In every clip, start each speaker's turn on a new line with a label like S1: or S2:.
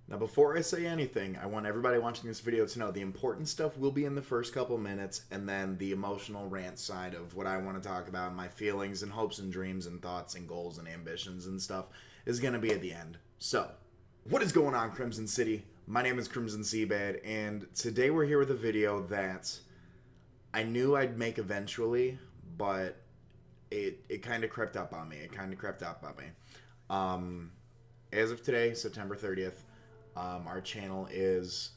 S1: Now, before I say anything, I want everybody watching this video to know the important stuff will be in the first couple minutes, and then the emotional rant side of what I want to talk about, my feelings and hopes and dreams and thoughts and goals and ambitions and stuff, is going to be at the end. So, what is going on, Crimson City? My name is Crimson CBAD, and today we're here with a video that I knew I'd make eventually, but it kind of crept up on me. As of today, September 30th, our channel is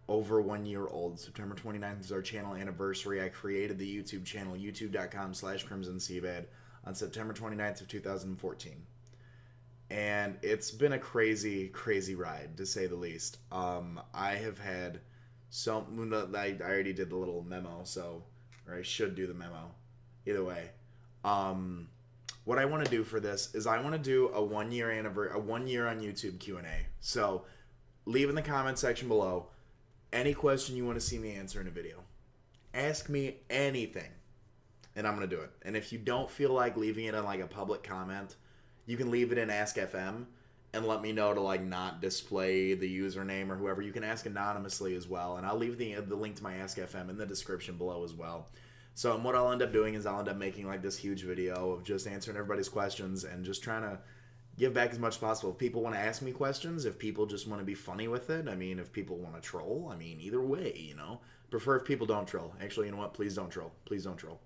S1: over 1 year old. September 29th is our channel anniversary. I created the YouTube channel, youtube.com/crimsoncbad, on September 29th of 2014. And it's been a crazy, crazy ride, to say the least. I have had I already did the little memo, or I should do the memo. Either way. What I want to do for this is I want to do a 1 year a 1 year on YouTube Q&A. So leave in the comment section below any question you want to see me answer in a video. Ask me anything, and I'm going to do it. And if you don't feel like leaving it in like a public comment, you can leave it in Ask FM and let me know to like not display the username or whoever. You can ask anonymously as well, and I'll leave the link to my Ask FM in the description below as well. So what I'll end up doing is I'll end up making like this huge video of just answering everybody's questions and just trying to give back as much as possible. If people want to ask me questions, if people just want to be funny with it, I mean, if people want to troll, I mean, either way, you know. Prefer if people don't troll. Actually, you know what? Please don't troll. Please don't troll.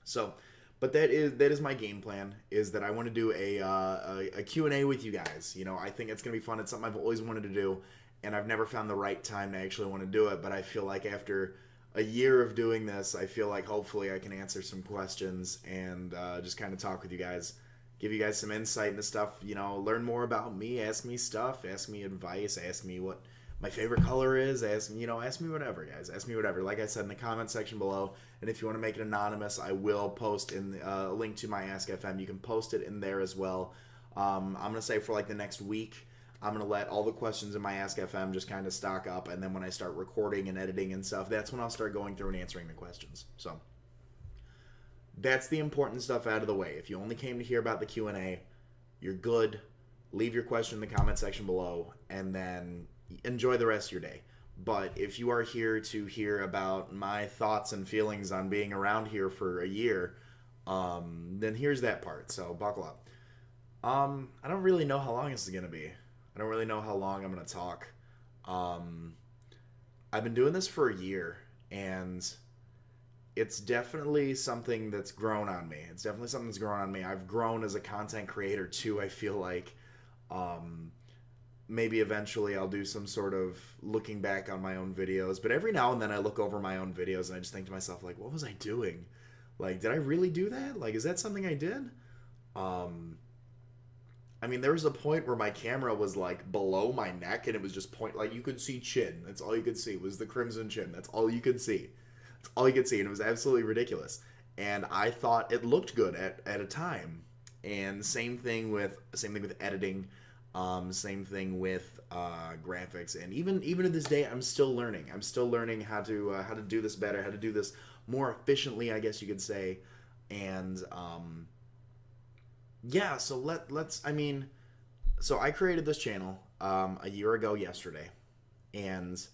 S1: So, but that is my game plan, is that I want to do a Q&A with you guys. You know, I think it's going to be fun. It's something I've always wanted to do, and I've never found the right time to actually want to do it, but I feel like after a year of doing this, I feel like hopefully I can answer some questions and just kind of talk with you guys, give you guys some insight into stuff, you know, learn more about me, ask me stuff, ask me advice, ask me what my favorite color is, ask me whatever, guys, ask me whatever. Like I said, in the comment section below, and if you want to make it anonymous, I will post in a link to my Ask FM. You can post it in there as well. I'm going to say for like the next week, I'm going to let all the questions in my Ask FM just kind of stock up, and then when I start recording and editing and stuff, that's when I'll start going through and answering the questions. So that's the important stuff out of the way. If you only came to hear about the Q&A, you're good. Leave your question in the comment section below, and then enjoy the rest of your day. But if you are here to hear about my thoughts and feelings on being around here for a year, then here's that part. So buckle up. I don't really know how long this is going to be. I don't really know how long I'm going to talk. I've been doing this for a year, and it's definitely something that's grown on me. I've grown as a content creator, too, I feel like. Maybe eventually I'll do some sort of looking back on my own videos. But every now and then I look over my own videos, and I just think to myself, like, what was I doing? Like, did I really do that? Like, is that something I did? I mean, there was a point where my camera was like below my neck, and it was just like you could see chin. That's all you could see was the crimson chin. That's all you could see. That's all you could see, and it was absolutely ridiculous. And I thought it looked good at a time. And same thing with editing, same thing with graphics, and even to this day, I'm still learning. I'm still learning how to do this better, how to do this more efficiently, I guess you could say, and yeah, so so I created this channel a year ago yesterday, and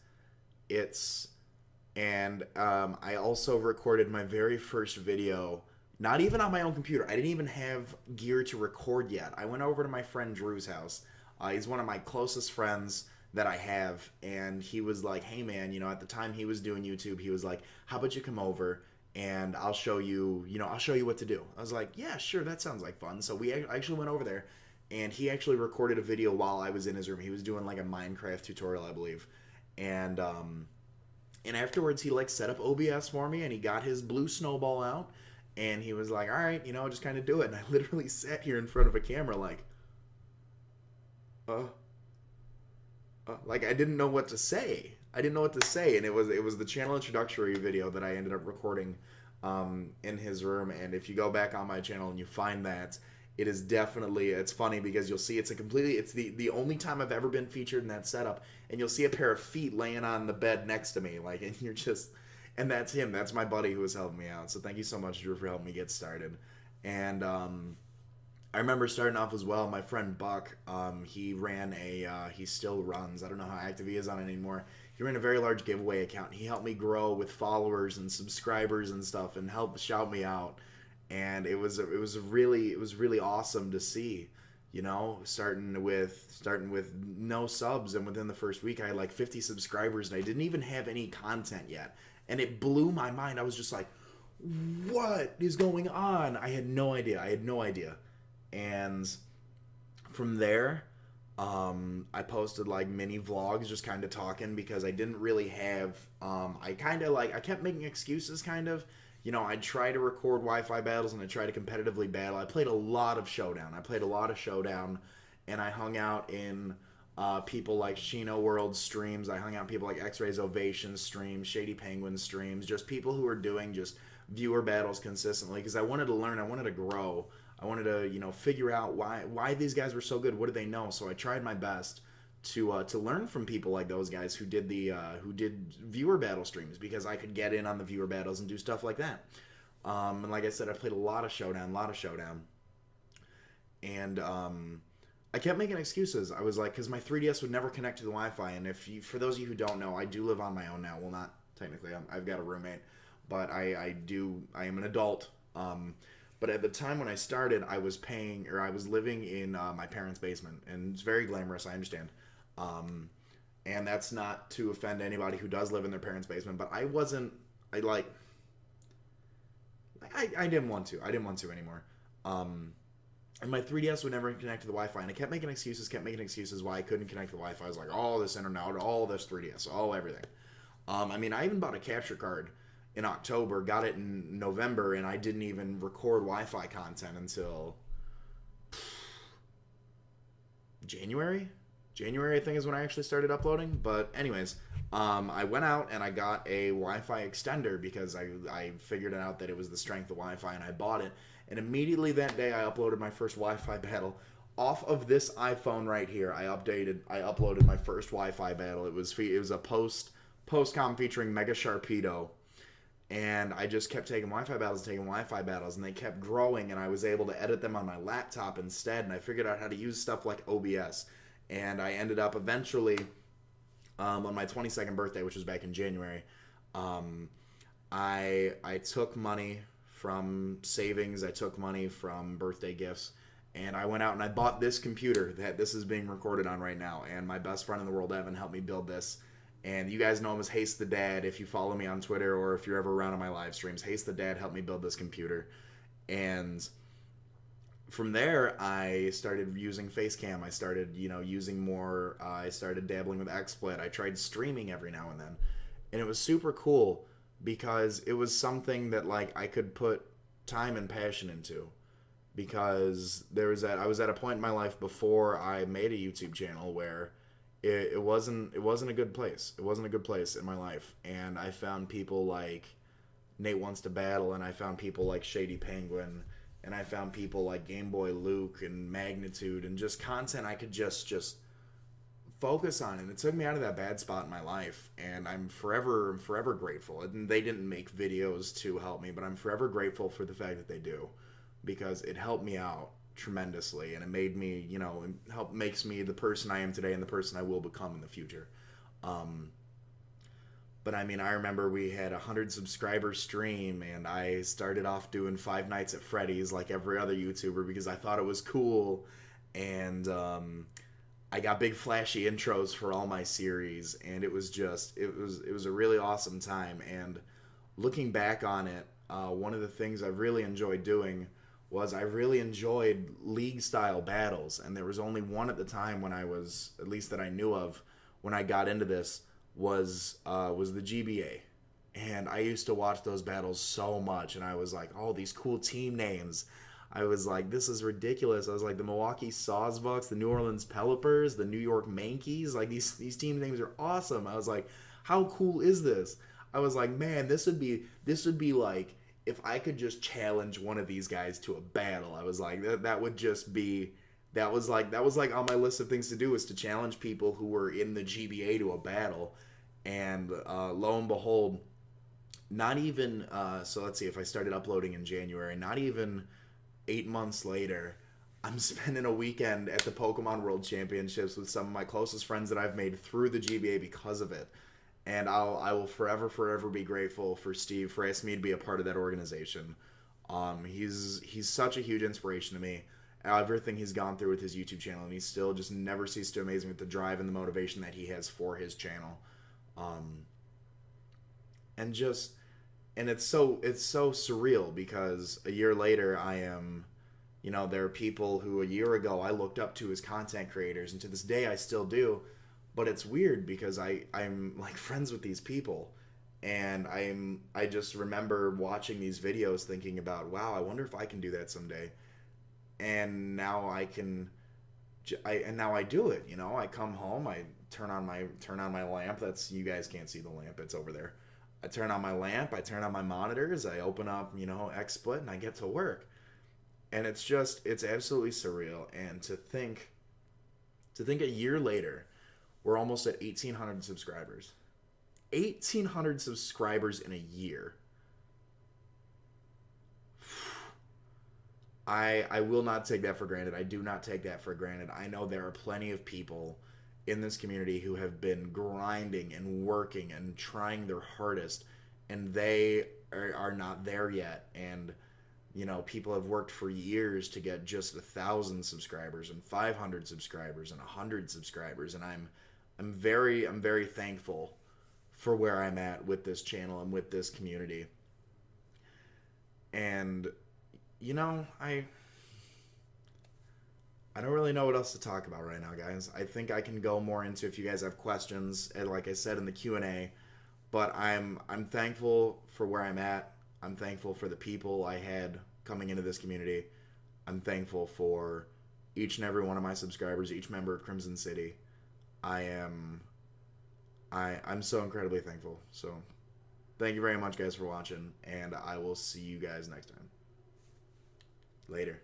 S1: I also recorded my very first video, not even on my own computer. I didn't even have gear to record yet. I went over to my friend Drew's house. He's one of my closest friends that I have, and he was like, hey man, you know, at the time he was doing YouTube, he was like, how about you come over and I'll show you what to do. I was like, yeah, sure, that sounds like fun. So we actually went over there, and he actually recorded a video while I was in his room. He was doing like a Minecraft tutorial, I believe. And afterwards he like set up OBS for me, and he got his blue snowball out, and he was like, all right, you know, just kind of do it. And I literally sat here in front of a camera like, like I didn't know what to say. And it was the channel introductory video that I ended up recording in his room. And if you go back on my channel and you find that, it is definitely, it's funny because you'll see it's the only time I've ever been featured in that setup, and you'll see a pair of feet laying on the bed next to me, like, and you're just, and that's him. That's my buddy who was helping me out. So thank you so much, Drew, for helping me get started. And I remember starting off as well. My friend Buck, he ran he still runs. I don't know how active he is on it anymore. He ran a very large giveaway account. He helped me grow with followers and subscribers and stuff, and helped shout me out. And it was really awesome to see. You know, starting with no subs, and within the first week, I had like 50 subscribers, and I didn't even have any content yet, and it blew my mind. I was just like, "What is going on?" I had no idea. I had no idea. And from there, I posted like mini vlogs, just kind of talking because I didn't really have. I kept making excuses, kind of. You know, I try to record Wi-Fi battles and I try to competitively battle. I played a lot of Showdown. And I hung out in people like Shino World streams. I hung out in people like X-Ray's Ovation streams, Shady Penguin streams, just people who are doing just viewer battles consistently because I wanted to learn. I wanted to grow. I wanted to, you know, figure out why these guys were so good. What did they know? So I tried my best to learn from people like those guys who did viewer battle streams because I could get in on the viewer battles and do stuff like that. And like I said, I played a lot of Showdown, and I kept making excuses. I was like, because my 3DS would never connect to the Wi-Fi, and for those of you who don't know, I do live on my own now. Well, not technically, I've got a roommate, but I am an adult. But at the time when I started, I was living in my parents' basement, and it's very glamorous, I understand. And that's not to offend anybody who does live in their parents' basement, but I didn't want to. I didn't want to anymore. And my 3DS would never connect to the Wi-Fi, and I kept making excuses why I couldn't connect to the Wi-Fi. I was like, all this internet, all this 3DS, all everything. I mean, I even bought a capture card in October, got it in November, and I didn't even record Wi-Fi content until January. January, I think, is when I actually started uploading. But anyways, I went out and I got a Wi-Fi extender because I figured out that it was the strength of Wi-Fi, and I bought it. And immediately that day, I uploaded my first Wi-Fi battle. Off of this iPhone right here, I uploaded my first Wi-Fi battle. It was a post-com featuring Mega Sharpedo. And I just kept taking Wi-Fi battles, and they kept growing, and I was able to edit them on my laptop instead, and I figured out how to use stuff like OBS. And I ended up eventually, on my 22nd birthday, which was back in January, I took money from savings, I took money from birthday gifts, and I went out and I bought this computer that this is being recorded on right now, and my best friend in the world, Evan, helped me build this. And you guys know him as Haste the Dad if you follow me on Twitter or if you're ever around on my live streams. Haste the Dad helped me build this computer. And from there, I started using Facecam. I started, using more. I started dabbling with XSplit. I tried streaming every now and then. And it was super cool because it was something that, I could put time and passion into. Because I was at a point in my life before I made a YouTube channel where it wasn't a good place. It wasn't a good place in my life. And I found people like Nate Wants to Battle, and I found people like Shady Penguin, and I found people like Game Boy Luke and Magnitude, and just content I could just focus on. And it took me out of that bad spot in my life, and I'm forever grateful. And they didn't make videos to help me, but I'm forever grateful for the fact that they do, because it helped me out tremendously, and it made me, makes me the person I am today and the person I will become in the future. But I mean, I remember we had 100 subscriber stream, and I started off doing Five Nights at Freddy's like every other YouTuber because I thought it was cool, and I got big flashy intros for all my series, and it was a really awesome time. And looking back on it, one of the things I really enjoyed doing was I really enjoyed league-style battles, and there was only one at the time when at least that I knew of, when I got into this, was the GBA. And I used to watch those battles so much, and I was like, oh, these cool team names. I was like, this is ridiculous. I was like, the Milwaukee Sawsbucks, the New Orleans Pelipers, the New York Mankeys, like these team names are awesome. I was like, how cool is this? I was like, man, this would be like, if I could just challenge one of these guys to a battle. I was like, that was like on my list of things to do, is to challenge people who were in the GBA to a battle. And lo and behold, not even so let's see, if I started uploading in January, not even 8 months later, I'm spending a weekend at the Pokemon World Championships with some of my closest friends that I've made through the GBA because of it. And I will forever be grateful for Steve for asking me to be a part of that organization. He's such a huge inspiration to me. Everything he's gone through with his YouTube channel, and he still just never ceases to amaze me with the drive and the motivation that he has for his channel. And just and it's so surreal because a year later I am, you know, there are people who a year ago I looked up to as content creators, and to this day I still do. But it's weird because I'm like friends with these people, and I just remember watching these videos thinking about, wow, I wonder if I can do that someday. And now I can, and now I do it. You know, I come home, I turn on my lamp. That's, you guys can't see the lamp, it's over there. I turn on my lamp, I turn on my monitors, I open up, you know, XSplit, and I get to work. And it's absolutely surreal. And to think a year later, we're almost at 1,800 subscribers. 1,800 subscribers in a year. I will not take that for granted. I do not take that for granted. I know there are plenty of people in this community who have been grinding and working and trying their hardest, and they are not there yet. And, you know, people have worked for years to get just 1,000 subscribers and 500 subscribers and 100 subscribers, and I'm very thankful for where I'm at with this channel and with this community. And, you know, I don't really know what else to talk about right now, guys. I think I can go more into if you guys have questions, and like I said in the Q&A, but I'm thankful for where I'm at. I'm thankful for the people I had coming into this community. I'm thankful for each and every one of my subscribers, each member of Crimson City. I'm so incredibly thankful. So thank you very much, guys, for watching, and I will see you guys next time. Later.